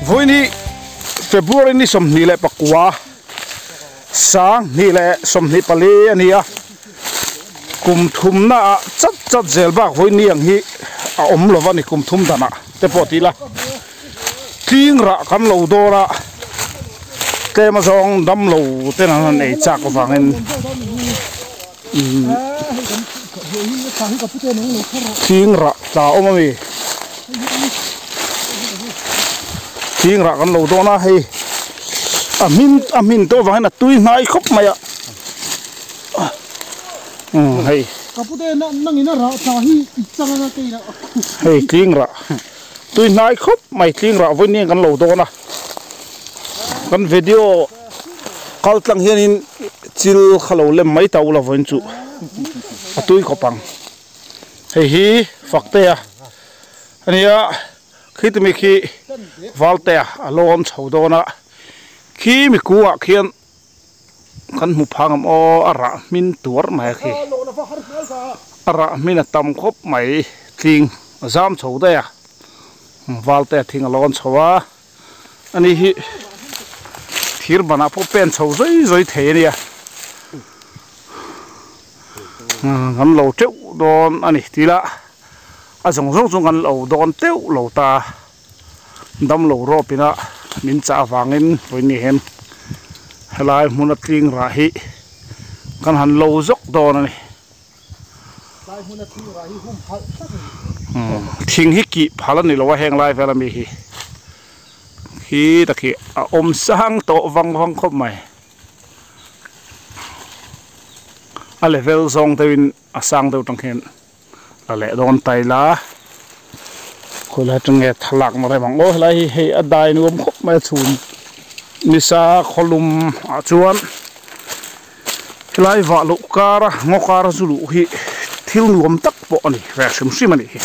vui ni February ni som ni le pakwa sang ni le som ni pali ania kum thum na chat zel bak voi ni ang hi a om lova ni kum thum dana te poti la ting ra kan lo do ra ke ma zong dam lo te na nei chak wangin ting ra ta omami ting ra kan lo do na hei amin to wangin a tui ngai khop maya hei kapute nangina ra chahi changa ke ra hei ting ra tui nai khop mai ting ra voi ni kan lo do na kan video kal tlang hian in chil khalo lem mai tau la voin chu atui khopang hei hi fakte a ania khitmi khi valte alon chhodo na khi mi kuwa khian kan mu phangam o ara min tur mai khi ara min tam khop mai ting zam chhoda ya valte thing alon chowa ani hi thir bana po pen chho zoi the ria ngam lo teu don ani tila a jong kan lo don teu lo ta dam lo ro pina min cha wangin voi ni hen helai mun atling ra hi kan han lo zok don ani lai mun atling ra hi hum phal thing hi ki phala ni lo wa heng lai vela mi hi ta khi om sang to wang khop mai a level zong tewin asang teu tang khen la le don tai la khola tenge thalak ma re bang o lai he adai nuam khop mai chun misa kholum a chuan lai wa lu kara ngokara zulu hi thil nuam tak po ani ra sim ani hi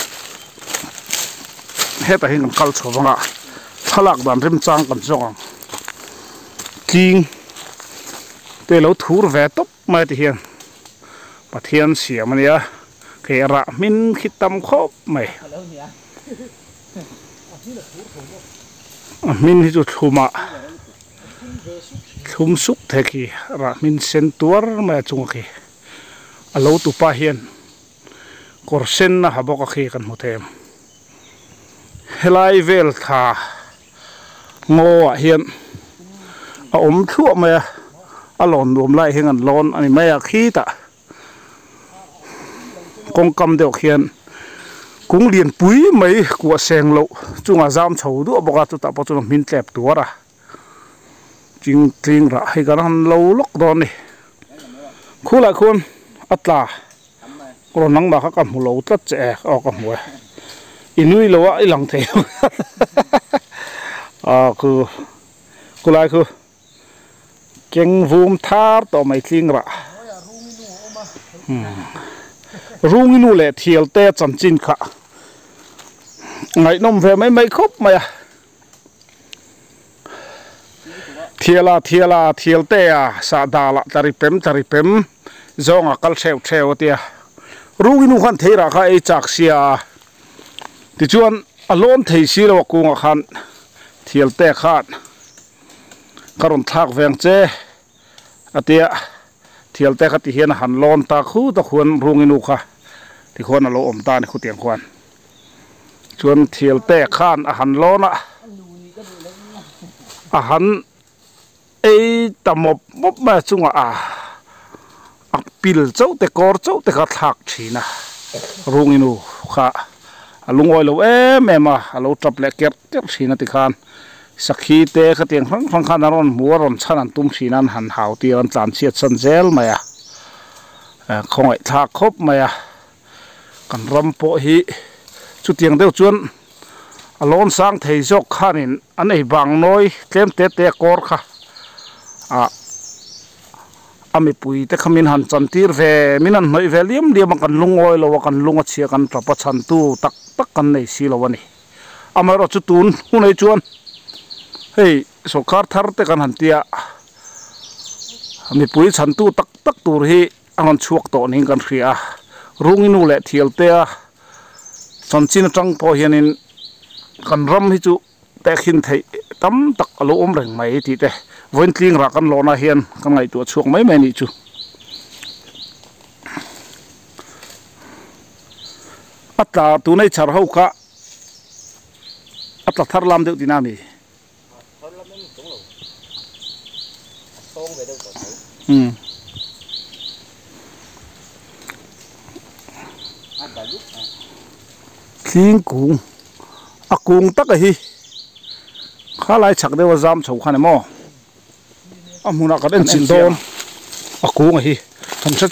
heta hin kal chawanga thalak dan rim chang kan zong king te lo thur ve top mai ti hian pathian siam ania ke ra min khitam khop mai min hi chu thuma thum suk the ki ra min sen tuar ma chung ki alo tu pa hian kor sen na habok khi kan mu them helai vel tha ngo a hian a om thu ma a lon dum lai hengan lon ani maya khi ta kong kam deuh khian kung lian pui mai kwa seng lo chunga jam chho du boka chu ta pa chu min tlep tuara ching tling ra hai kan han lo lok don ni khula khun atla ro nang ma kha kam hu lo tlat che o kam hua inui lo a ilang the a khu kulai khu keng vum thar to mai tling ra runginu le thiel te chanchin kha ngai nom ve mai khop mai thiel te a sa dala taripem zonga kal theu tia runginu khan theira kha ei chak sia ti chuan alon thei si lo ku nga khan thiel te khan karon thak veng che atia thiel te khati hian han lon ta khu ta khuan runginu kha ti khon alo om ta ni khu tiang khwan chuan thiel te khan a han lona a han ei tamop mop ma chunga a pil chau te kor chau te kha thak thina runginu kha alungoi lo ma alo trap le ker thina ti khan sakhi te khatiang khang khan aron muaron chanan tum sinan han hau ti an tlan chiat san zel maya khongai thak khop maya kan rampo hi chu tiang deuh chuan alon sang thei jok khanin anei bang noi tlem te kor kha ami pui te khamin han chantir ve minan noi ve liam kan lungoi lo kan lunga chia kan trapa chan tu tak kan nei si lo ani amaro chu tun hunei chuan hei sokar thar te kan han tia ami pui chan tu tak tur hi angon chuak to ning kan khria runginu le thiel te a chanchin tang po hianin kan ram hi chu te khin thei tam tak alo om reng mai ti te voin tling ra kan lo na hian kan ngai tu chuak mai mai ni chu atla tu nei char ho kha atla thar lam deuh ti na mi tling kung a kung tak a hi kha lai chak dewa zam chho khan emo amuna ka den chin don a kung a hi han sa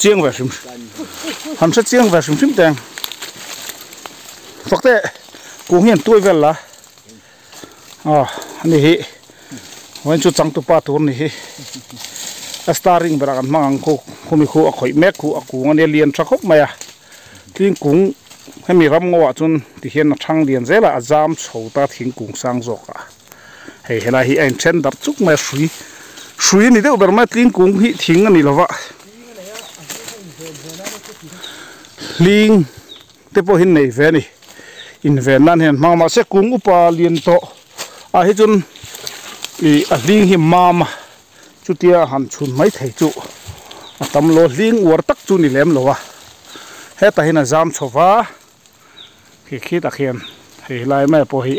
chiang ve sim teng fakte kung hian tuai vel la ni hi wan chu chang tu pa tur ni hi starring bra kan mang ko khumi khu a khoi mek khu a kung ane lian tha khop maya tling kung hemi ram ngawa chun ti hian a thang lian zela azam chhota thing kung sang zoka hei hela hi ein chen dar chuk ma shui ni deuh ber ma tling kung hi thing ani lova ling te po hin nei ve ni in ven nan hen ma se kung upa lian to a hi chun i a ling hi mama chutia han chun mai thei chu atam lo ling war tak chu ni lem lowa heta hin azam chowa khi ta khian hei lai mai po hi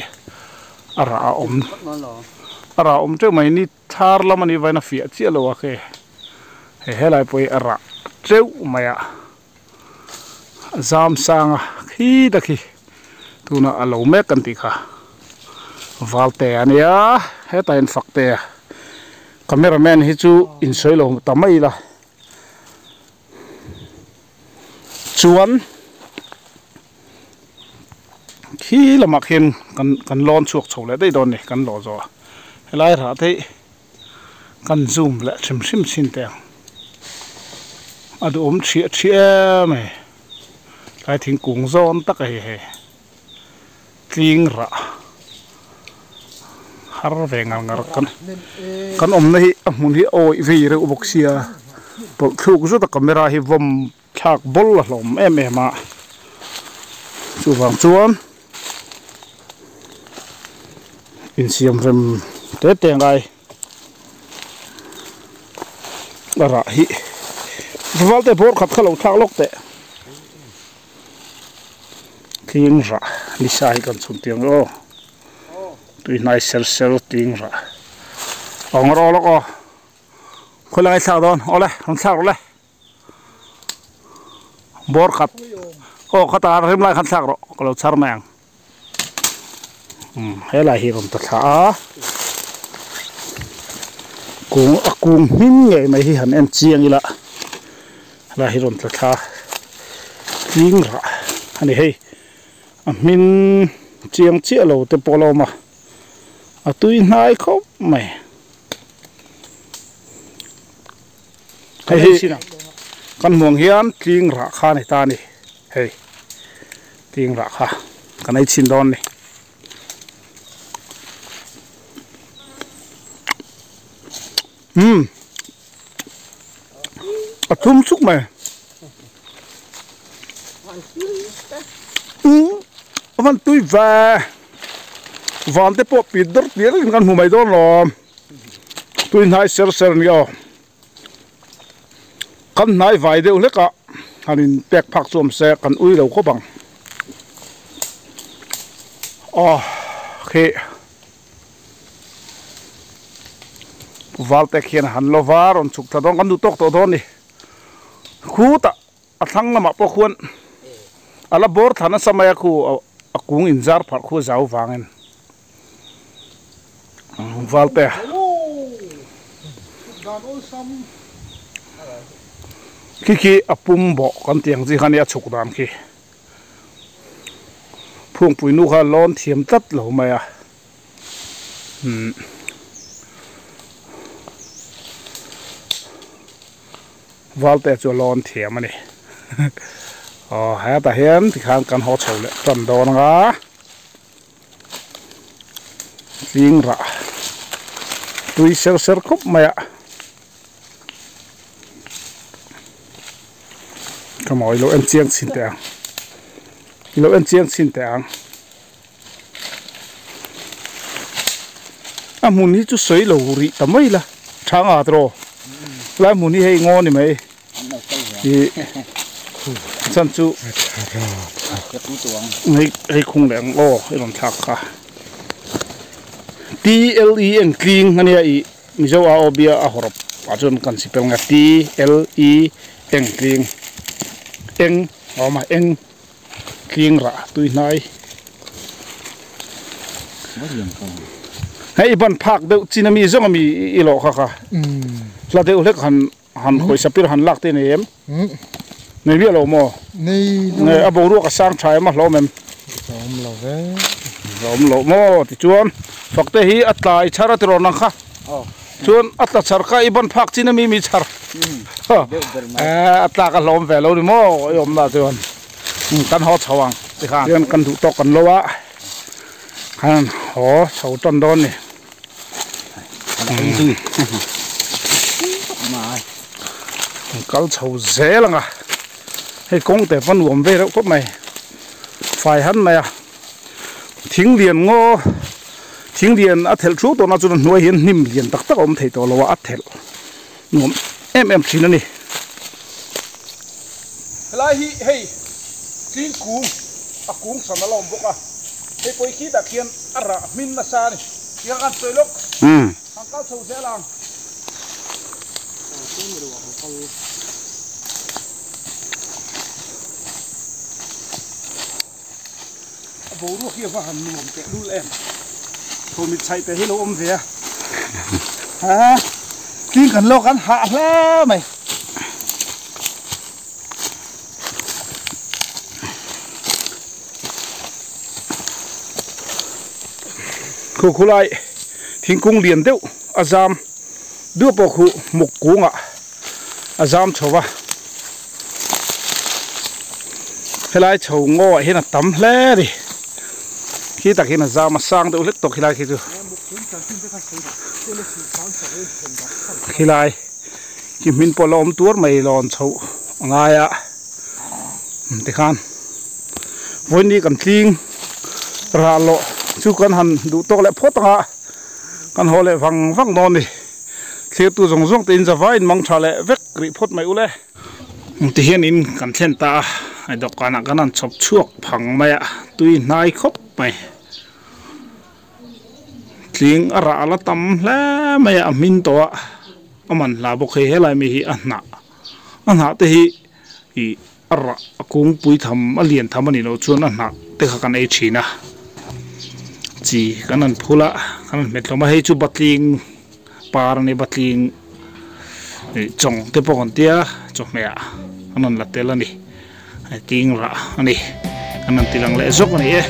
ara om che mai ni thar lamani vaina fi chi lo wa khe he helai poi ara treu maya zam sanga khi ta khi tuna alo me kan ti kha valte ania heta in fakte cameraman hi chu in soilo tamai la chuan khi lama khen kan lon chuak chole dei don ni kan lo zo helai ra thei kan zoom la chim sin te adu om chia me lai thing kung zon tak he tling ra har ve ngar kan om nei amun hi oi ve re uboksia pol thuk zo ta camera hi vom thak bol la hlom em ma chu wang chuan in siam rem te tengai ara hi valte bor khat khalo thak lok te ting ra ni sai kan chum tiang o tui nai sel ting ra ong ro lo ko kholai sa don ole hon sa ro le bor khat o khata rim lai khan sak ro ko lo char mang hela hi rom ta tha kung min nge mai hi han en chiang ila la hi rom ta tha ting ra ani hei min chiang chi lo te polo ma atui nai khop mai hei kan muang hian ting ra kha ni ta ni hei ting ra kha kan ai chin don ni atum chuk mai van tui va van te po pider pier kan mu mai don lo tui nai ser ni o kan nai vai deuh leka hanin pek phak chom se kan ui lo ko bang khe valte khian han lo var on chuk thadong kan du tok to don ni khuta athang lama po khuan ala bor thana samaya khu akung injar phar khu zau wangen valte ki apum bo kan tiang ji khania chuk dan ki phung pui nu kha lon thiam tat lo maya valte chu lon thiam ani ha ta hian thì khang kan ho chole tan don nga ling ra tui ser khop maya kamoi lo en chiang sin te à muốn đi chút sấy lẩu rị tắm mấy là sáng à rồi lại muốn đi hay ngon thì mấy thì chân chú hay không lẽ ô hay làm thắc à TLE and clean anh ấy mi zo a obia a horop a chun kan sipel nga TLE and clean eng mà eng clean ra tui nai hay ban phak deuh chinami zong mi ilo kha la deuh lek han khoi sapir han lak te nem nei bi lo mo nei abo ru ka sang thai ma lo mem rom lo mo ti chuan fakte hi atlai chara tro nang kha chuan atla char ka iban phak chinami mi char atla ka lom ve lo ni mo yom na chuan kan ho chawang ti kha kan du tok kan lo wa han ho chau ton don ni kal chau ze langa hei kong te pan wom ve ko mai phai han mai thing lian ngo thing lian a thel thu to na chu noi hian nim lian tak tak om thei to lo a thel nom em chin ani lai hi hei tin ku a kung san la lom boka hei poi khi da khian ara min na sa ni ya kan toi lok ang kal chau ze lang bố ruột kia vào hầm nuông kẹt đu em thôi mình chạy tới hello om về hả tin cần lo cắn hạ lắm mày khu lại thiên cung liền tiêu azam đưa bộ khu một cú ngạ azam chầu va hay lại chầu ngô hay là tắm lé đi khi ta khi là ra mà sang tôi lết tộc khi lại khi chưa khi lại khi mình bỏ lom tuốt mày lon chậu ngay à thì khan vốn đi cần tin ra lộ chú cần hẳn đủ tộc lại phốt à cần họ lại văng văng non đi khi tôi dùng dùng tin ra vai mong trả lại vết bị phốt mày u lẽ thì hiện in cần thiên ta ai đọc cái nào cái nào chọc chuộc phẳng mày à tuy nai khóc mày tiếng ara la tam la mày à min to aman la bốc hay lại mi hi anh nã te hi ara cũng bùi thầm liền thầm anh nó chuan anh nã te khá cái này china chỉ cái này phula cái này mệt lắm mà hay chú bắt liền par này bắt liền trồng te bọc con tia trồng mẹ anh là te la ni tiếng ra anh này anh tilang lệ dốc này